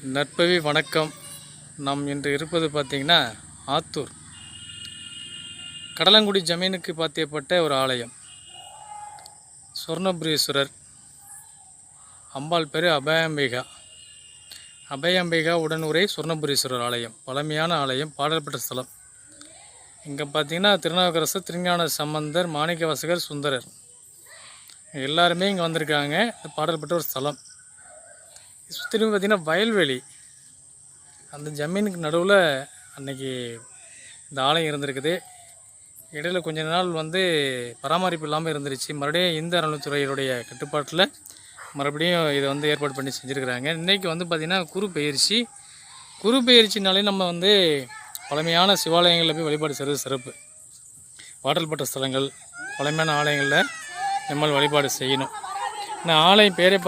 நற்பவி வணக்கம். நாம் இன்று இருப்பது பார்த்திங்கன்னா ஆத்தூர் கடலங்குடி ஜமீனுக்கு பாத்தியப்பட்ட ஒரு ஆலயம். சொர்ணபுரீஸ்வரர் அம்பாள் பேர் அபயாம்பிகா உடனுரை சொர்ணபுரீஸ்வரர் ஆலயம். பழமையான ஆலயம், பாடல்பட்ட ஸ்தலம். இங்கே பார்த்திங்கன்னா திருநாவுக்கரசர், திருஞான சம்பந்தர், மாணிக்கவாசகர், சுந்தரர் எல்லாருமே இங்கே வந்திருக்காங்க. இந்த பாடல்பட்ட ஒரு ஸ்தலம். சுற்றிலும் பார்த்திங்கன்னா வயல்வெளி. அந்த ஜமீனுக்கு நடுவில் அன்றைக்கி இந்த ஆலயம் இருந்திருக்குது. இடையில் கொஞ்ச நாள் பராமரிப்பு இல்லாமல் இருந்துருச்சு. மறுபடியும் இந்து அறநிலைத்துறையுடைய கட்டுப்பாட்டில் மறுபடியும் இதை ஏற்பாடு பண்ணி செஞ்சுருக்கிறாங்க. இன்றைக்கி பார்த்திங்கன்னா குரு பெயர்ச்சினாலே நம்ம பழமையான சிவாலயங்களில் போய் வழிபாடு செய்கிறது சிறப்பு. பாடல்பட்ட ஸ்தலங்கள், பழமையான ஆலயங்களில் நம்மால் வழிபாடு செய்யணும். ஆனால் ஆலயம் பேரே